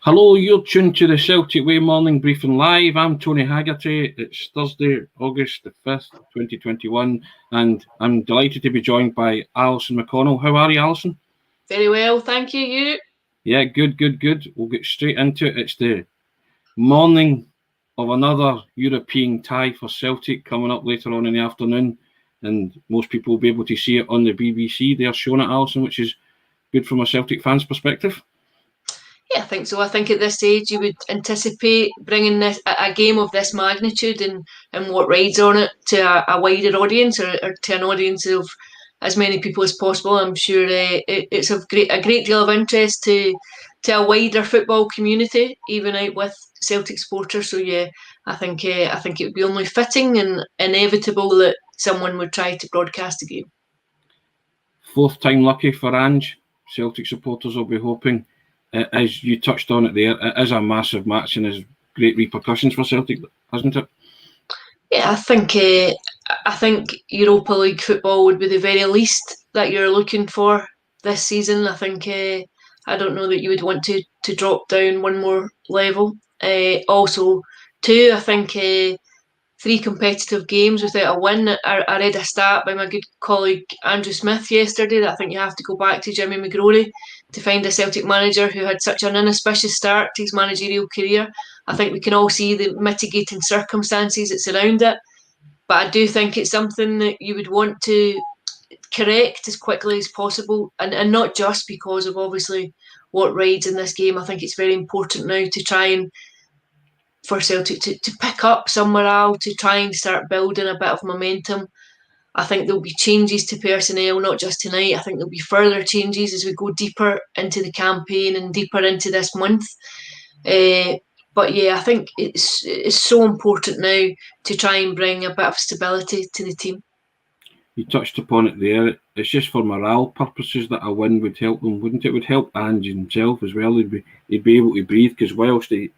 Hello, you're tuned to the Celtic Way Morning Briefing Live. I'm Tony Haggerty. It's Thursday, August the 5th, 2021, and I'm delighted to be joined by Alison McConnell. How are you, Alison? Very well, thank you. You? Yeah, good. We'll get straight into it. It's the morning of another European tie for Celtic coming up later on in the afternoon, and most people will be able to see it on the BBC. They're showing it, Alison, which is good from a Celtic fan's perspective. Yeah, I think so. I think at this stage you would anticipate bringing a game of this magnitude and what rides on it to a wider audience or to an audience of as many people as possible. I'm sure it's of a great deal of interest to a wider football community, even out with Celtic supporters. So yeah, I think it would be only fitting and inevitable that someone would try to broadcast the game. Fourth time lucky for Ange. Celtic supporters will be hoping. As you touched on it there, it is a massive match and has great repercussions for Celtic, hasn't it? Yeah, I think Europa League football would be the very least that you're looking for this season. I think I don't know that you would want to drop down one more level. Also, two, I think three competitive games without a win. I read a stat by my good colleague Andrew Smith yesterday that I think you have to go back to Jimmy McGrory to find a Celtic manager who had such an inauspicious start to his managerial career. I think we can all see the mitigating circumstances that surround it, but I do think it's something that you would want to correct as quickly as possible, and not just because of obviously what rides in this game. I think it's very important now to try and for Celtic to pick up some morale, to try and start building a bit of momentum. I think there'll be changes to personnel, not just tonight. I think there'll be further changes as we go deeper into the campaign and deeper into this month. But yeah, I think it's so important now to try and bring a bit of stability to the team. You touched upon it there. It's just for morale purposes that a win would help them, wouldn't it? It would help Ange himself as well. He'd be able to breathe, because whilst he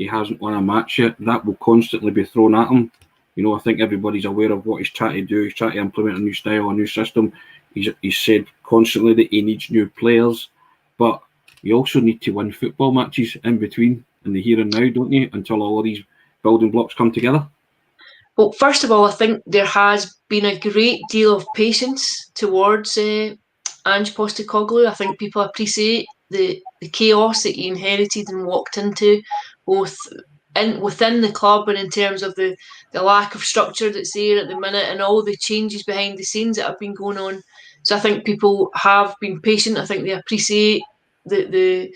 hasn't won a match yet, that will constantly be thrown at him. You know, I think everybody's aware of what he's trying to do. He's trying to implement a new style, a new system. He's said constantly that he needs new players, but you also need to win football matches in between, in the here and now, don't you? Until all of these building blocks come together. Well, first of all, I think there has been a great deal of patience towards Ange Postecoglou. I think people appreciate the chaos that he inherited and walked into, both within the club and in terms of the lack of structure that's there at the minute and all the changes behind the scenes that have been going on. So I think people have been patient. I think they appreciate the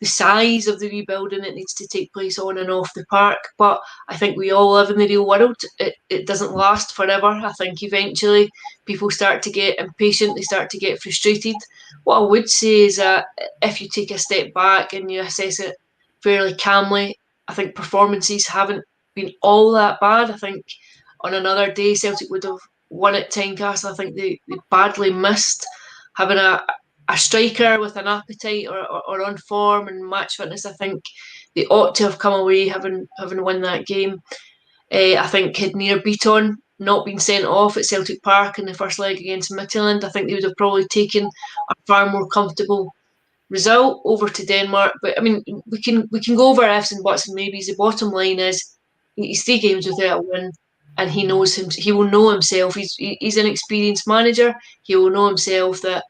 size of the rebuilding that needs to take place on and off the park. But I think we all live in the real world. It doesn't last forever. I think eventually people start to get impatient, they start to get frustrated. What I would say is that if you take a step back and you assess it fairly calmly, I think performances haven't been all that bad. I think on another day Celtic would have won at Tynecastle. I think they badly missed having a striker with an appetite or on form and match fitness. I think they ought to have come away having won that game. I think had Nir Beaton not been sent off at Celtic Park in the first leg against Midtjylland, I think they would have probably taken a far more comfortable result over to Denmark. But I mean, we can go over ifs and buts and maybes. The bottom line is he's 3 games without a win, and he knows him. He will know himself. He's an experienced manager. He will know himself that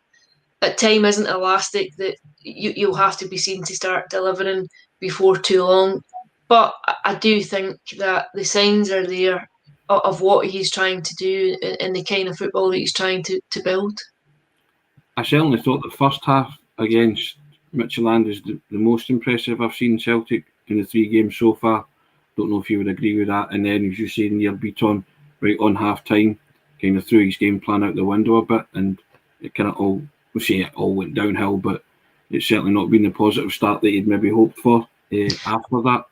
time isn't elastic, that you'll have to be seen to start delivering before too long. But I do think that the signs are there of what he's trying to do and the kind of football that he's trying to build. I certainly thought the first half against Midtjylland is the most impressive I've seen Celtic in the 3 games so far. Don't know if you would agree with that. And then, as you say, Nir Beaton, right on half time, kind of threw his game plan out the window a bit, and it kind of all went downhill, but it's certainly not been the positive start that he'd maybe hoped for after that.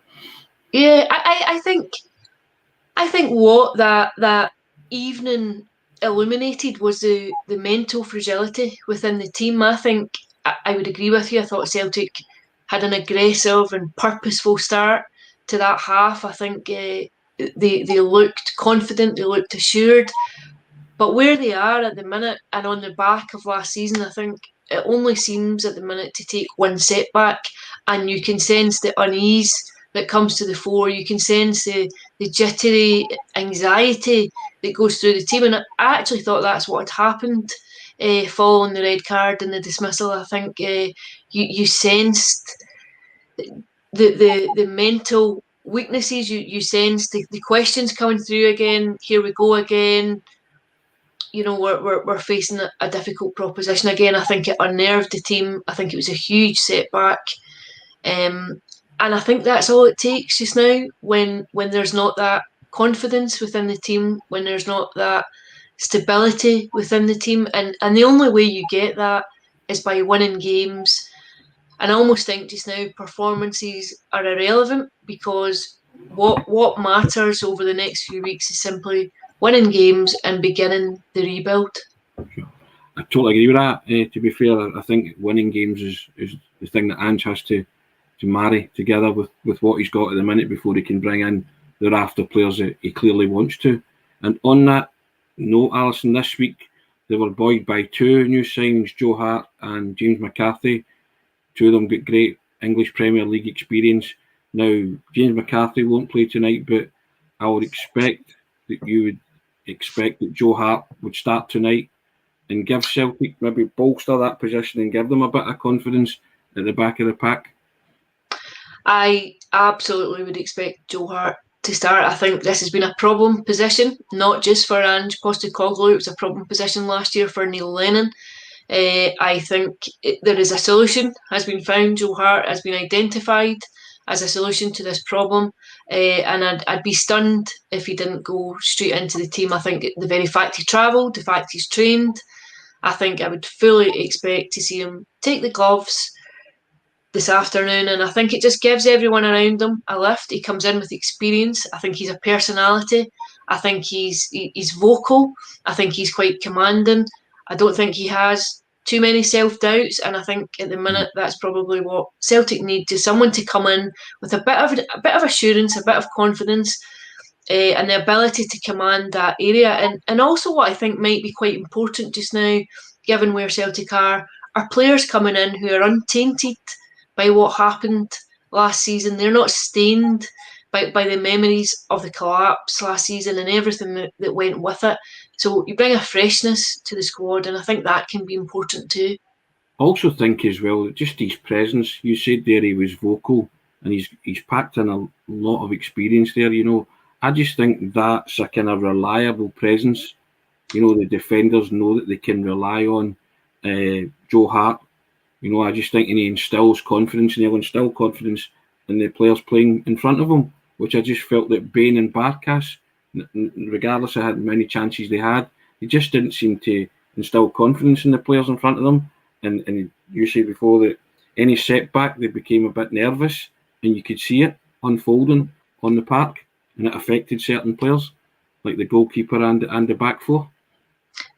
Yeah, I think what that evening illuminated was the mental fragility within the team. I think I would agree with you. I thought Celtic had an aggressive and purposeful start to that half. I think they looked confident, they looked assured. But where they are at the minute and on the back of last season, I think it only seems at the minute to take one setback. and you can sense the unease that comes to the fore. You can sense the jittery anxiety that goes through the team, and I actually thought that's what had happened following the red card and the dismissal. I think you sensed the mental weaknesses. You sense the questions coming through again. Here we go again. You know, we're facing a difficult proposition again. I think it unnerved the team. I think it was a huge setback. And I think that's all it takes just now when there's not that confidence within the team, when there's not that stability within the team. And the only way you get that is by winning games. And I almost think just now performances are irrelevant, because what matters over the next few weeks is simply winning games and beginning the rebuild. I totally agree with that. To be fair, I think winning games is the thing that Ange has to marry together with what he's got at the minute before he can bring in the raft of players that he clearly wants to. And on that note, Alison, this week they were buoyed by two new signings, Joe Hart and James McCarthy. Two of them got great English Premier League experience. Now, James McCarthy won't play tonight, but I would expect that you would expect that Joe Hart would start tonight and give Celtic, maybe bolster that position and give them a bit of confidence at the back of the pack. I absolutely would expect Joe Hart to start. I think this has been a problem position, not just for Ange Postecoglou. It was a problem position last year for Neil Lennon. I think there is a solution has been found. Joe Hart has been identified as a solution to this problem, and I'd be stunned if he didn't go straight into the team. I think the very fact he travelled, the fact he's trained, I think I would fully expect to see him take the gloves this afternoon, and I think it just gives everyone around him a lift. He comes in with experience. I think he's a personality. I think he's vocal. I think he's quite commanding. I don't think he has too many self-doubts, and I think at the minute that's probably what Celtic need, just someone to come in with a bit of assurance, a bit of confidence, and the ability to command that area. And also what I think might be quite important just now, given where Celtic are players coming in who are untainted by what happened last season. They're not stained by the memories of the collapse last season and everything that went with it. So you bring a freshness to the squad, and I think that can be important too. I also think as well, just his presence. You said there he was vocal, and he's packed in a lot of experience there. You know, I just think that's a kind of reliable presence. You know, the defenders know that they can rely on Joe Hart. You know, I just think he instills confidence, and he'll instill confidence in the players playing in front of him, which I just felt that Bain and Barkas, regardless of how many chances they had, they just didn't seem to instill confidence in the players in front of them. And you said before that any setback, they became a bit nervous, and you could see it unfolding on the park, and it affected certain players, like the goalkeeper and the back four.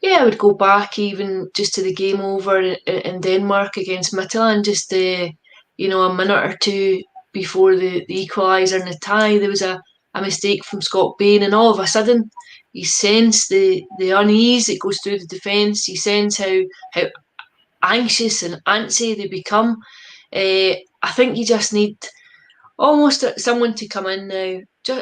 Yeah, I would go back even just to the game over in Denmark against Midtjylland, just a minute or two before the equaliser and the tie. There was a mistake from Scott Bain, and all of a sudden you sense the unease that goes through the defence. You sense how anxious and antsy they become. I think you just need almost someone to come in now,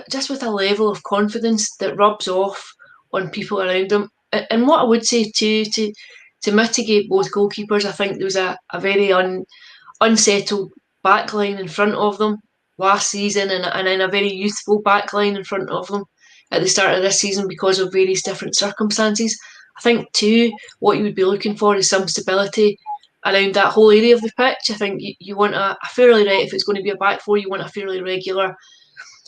just with a level of confidence that rubs off on people around them. And what I would say too, to mitigate both goalkeepers, I think there was a very unsettled backline in front of them last season, and then a very youthful backline in front of them at the start of this season because of various different circumstances. I think too, what you would be looking for is some stability around that whole area of the pitch. I think you want a fairly, if it's going to be a back four, you want a fairly regular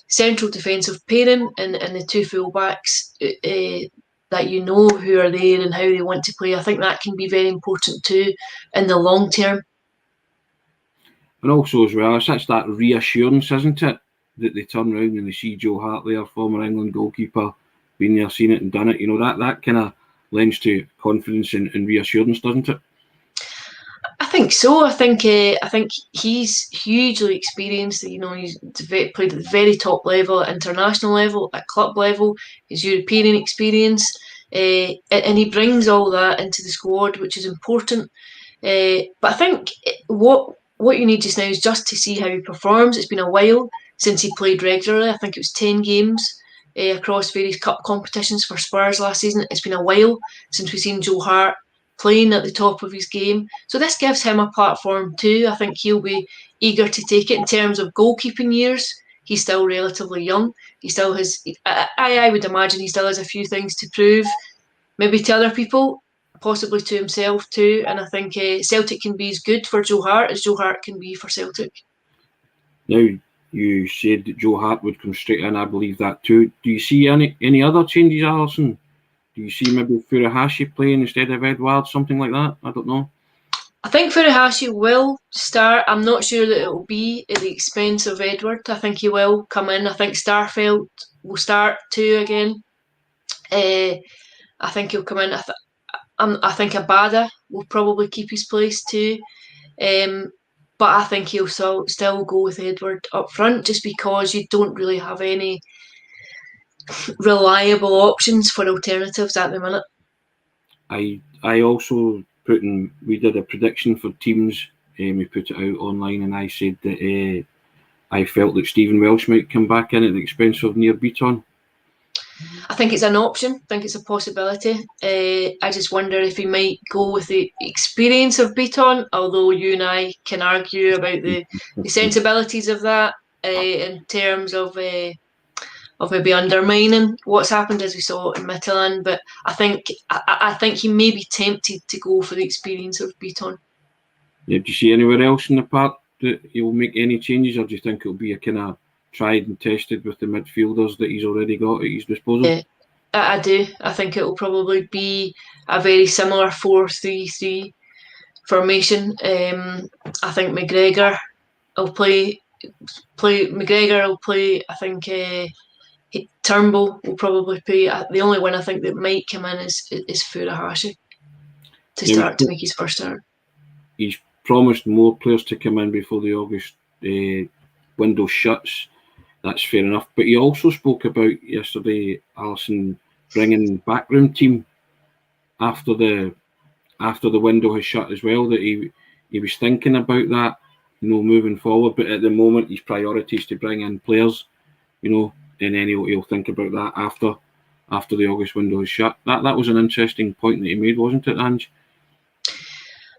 central defensive pairing, and the two full backs that you know who are there and how they want to play. I think that can be very important too in the long term. And also as well, it's that reassurance, isn't it, that they turn around and they see Joe Hart there, former England goalkeeper, been there, seen it and done it. You know, that kind of lends to confidence and reassurance, doesn't it? I think so. I think he's hugely experienced. You know, he's played at the very top level, at international level, at club level. His European experience, and he brings all that into the squad, which is important. But I think what what you need just now is just to see how he performs. It's been a while since he played regularly. I think it was 10 games across various cup competitions for Spurs last season. It's been a while since we've seen Joe Hart playing at the top of his game. So this gives him a platform too. I think he'll be eager to take it. In terms of goalkeeping years, he's still relatively young. He still has, I would imagine he still has a few things to prove, maybe to other people, possibly to himself too. And I think Celtic can be as good for Joe Hart as Joe Hart can be for Celtic. Now, you said that Joe Hart would come straight in. I believe that too. Do you see any other changes, Alison? Do you see maybe Furuhashi playing instead of Edouard, something like that? I don't know. I think Furuhashi will start. I'm not sure that it will be at the expense of Edward. I think he will come in. I think Starfelt will start too again. I think he'll come in. I think Abada will probably keep his place too. But I think he'll still go with Edward up front just because you don't really have any reliable options for alternatives at the minute. I also we did a prediction for teams. We put it out online, and I said that I felt that Stephen Welsh might come back in at the expense of Nir Bitton. I think it's an option. I think it's a possibility. I just wonder if he might go with the experience of Bitton, although you and I can argue about the sensibilities of that in terms of maybe undermining what's happened as we saw in Midtjylland. But I think he may be tempted to go for the experience of Bitton. Yeah, do you see anywhere else in the park that he'll make any changes, or do you think it'll be a kind of tried and tested with the midfielders that he's already got at his disposal? I do. I think it will probably be a very similar 4-3-3 formation. I think McGregor will play. McGregor will play. I think Turnbull will probably play. The only one I think that might come in is Furuhashi to make his first start. He's promised more players to come in before the August window shuts. That's fair enough. But he also spoke about yesterday, Alison, bringing Backroom team after the window has shut as well. That he was thinking about that, moving forward. But at the moment, his priority is to bring in players, and then he'll think about that after the August window is shut. That was an interesting point that he made, wasn't it, Ange?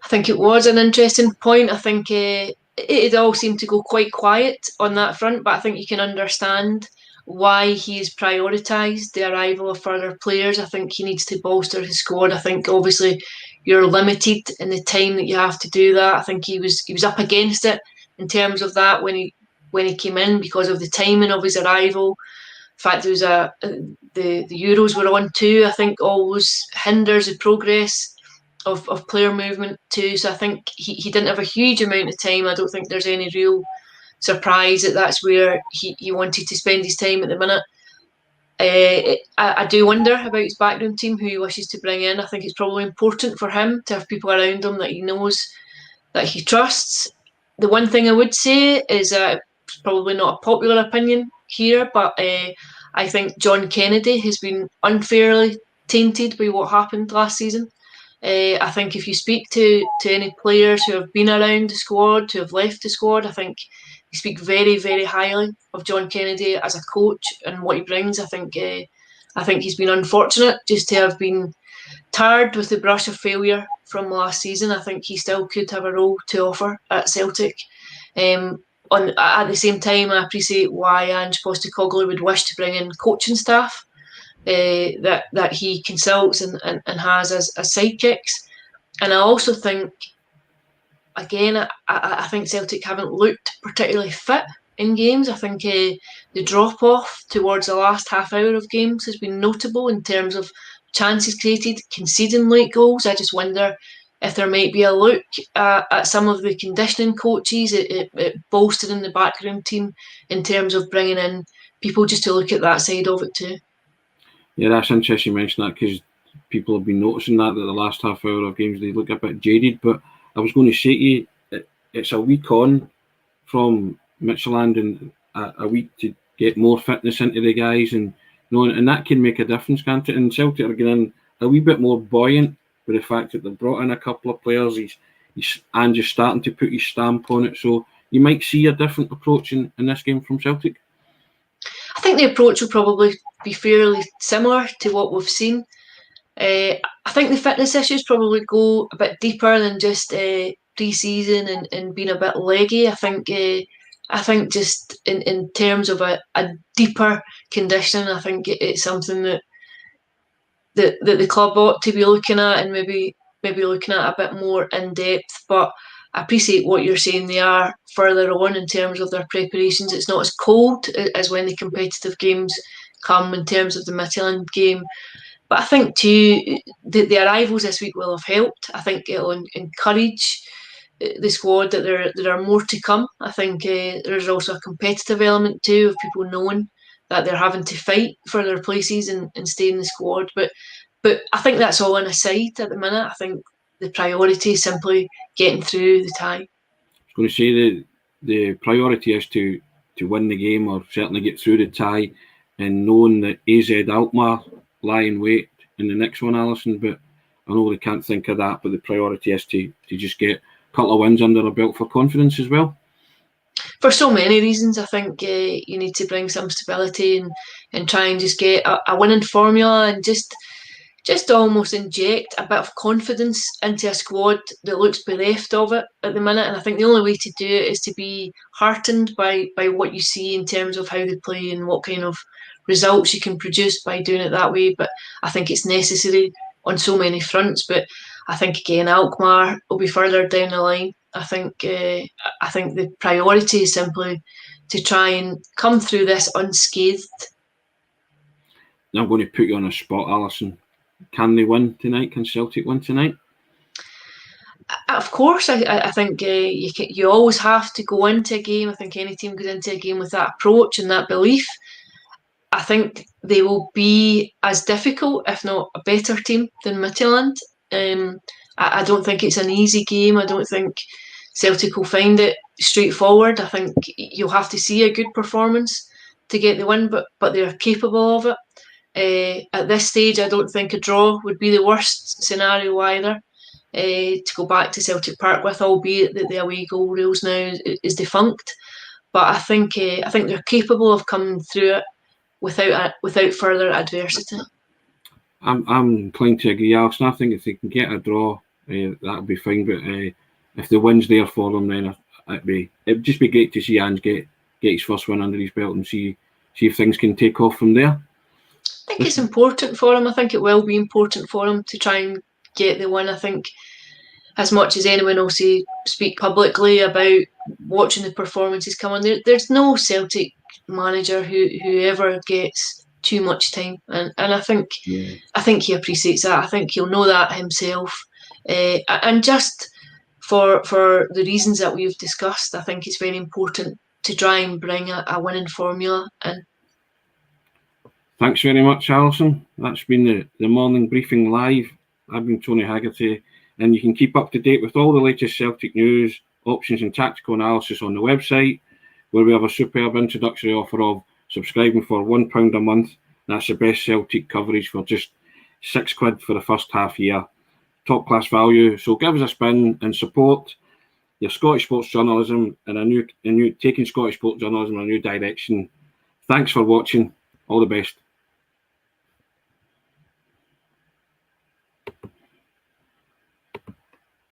I think it was an interesting point. I think it all seemed to go quite quiet on that front, but I think you can understand why he has prioritised the arrival of further players. I think he needs to bolster his squad. I think obviously you're limited in the time that you have to do that. I think he was up against it in terms of that when he came in because of the timing of his arrival. In fact, there was the Euros were on too. I think always hinders the progress of player movement too. So I think he didn't have a huge amount of time. I don't think there's any real surprise that's where he wanted to spend his time at the minute. I do wonder about his backroom team, who he wishes to bring in. I think it's probably important for him to have people around him that he knows, that he trusts. The one thing I would say is it's probably not a popular opinion here, but I think John Kennedy has been unfairly tainted by what happened last season. I think if you speak to any players who have been around the squad, who have left the squad, I think they speak very, very highly of John Kennedy as a coach and what he brings. I think he's been unfortunate just to have been tarred with the brush of failure from last season. I think he still could have a role to offer at Celtic. At the same time, I appreciate why Ange Postecoglou would wish to bring in coaching staff that he consults and has as sidekicks. And I also think, again, I think Celtic haven't looked particularly fit in games. I think the drop-off towards the last half hour of games has been notable in terms of chances created, conceding late goals. I just wonder if there might be a look at some of the conditioning coaches at bolstering the backroom team in terms of bringing in people just to look at that side of it too. Yeah, that's interesting you mention that, because people have been noticing that the last half hour of games they look a bit jaded. But I was going to say to you, it's a week on from Midtjylland and a week to get more fitness into the guys, and and that can make a difference, can't it? And Celtic are getting a wee bit more buoyant with the fact that they've brought in a couple of players. and just starting to put his stamp on it. So you might see a different approach in this game from Celtic. I think the approach will probably be fairly similar to what we've seen. I think the fitness issues probably go a bit deeper than just pre-season and being a bit leggy. I think just in terms of a deeper conditioning, I think it's something that the club ought to be looking at, and maybe looking at a bit more in depth. But I appreciate what you're saying. They are further on in terms of their preparations. It's not as cold as when the competitive games come in terms of the Midtjylland game. But I think too, the arrivals this week will have helped. I think it'll encourage the squad that there are more to come. I think there's also a competitive element too of people knowing that they're having to fight for their places and stay in the squad. But I think that's all on a side at the minute. I think the priority is simply getting through the tie. I was going to say the priority is to win the game, or certainly get through the tie, and knowing that AZ Alkmaar lie in wait in the next one, Alison. But I know they can't think of that, but the priority is to just get a couple of wins under their belt for confidence as well. For so many reasons, I think you need to bring some stability and try and just get a winning formula, and just almost inject a bit of confidence into a squad that looks bereft of it at the minute. And I think the only way to do it is to be heartened by what you see in terms of how they play and what kind of results you can produce by doing it that way. But I think it's necessary on so many fronts. But I think again, Alkmaar will be further down the line. I think the priority is simply to try and come through this unscathed. Now I'm going to put you on a spot, Alison. Can they win tonight? Can Celtic win tonight? Of course, I think you always have to go into a game. I think any team goes into a game with that approach and that belief. I think they will be as difficult, if not a better team than Midtjylland. I don't think it's an easy game. I don't think Celtic will find it straightforward. I think you'll have to see a good performance to get the win, but they're capable of it. At this stage, I don't think a draw would be the worst scenario either. To go back to Celtic Park with, albeit that the away goal rules now is defunct. But I think they're capable of coming through it without further adversity. I'm inclined to agree, Alison. I think if they can get a draw, that'll be fine. But if the win's there for them, then it'd just be great to see Ange get his first win under his belt and see if things can take off from there. I think it's important for him. I think it will be important for him to try and get the win. I think as much as anyone will speak publicly about watching the performances come on, there's no Celtic manager who ever gets too much time, and I think he appreciates that. I think he'll know that himself, and just for the reasons that we've discussed, I think it's very important to try and bring a winning formula in. Thanks very much, Alison. That's been the morning briefing live. I've been Tony Haggerty, and you can keep up to date with all the latest Celtic news, options and tactical analysis on the website, where we have a superb introductory offer of subscribing for £1 a month. That's the best Celtic coverage for just £6 for the first half year. Top class value. So give us a spin and support your Scottish sports journalism and a new taking Scottish sports journalism in a new direction. Thanks for watching. All the best.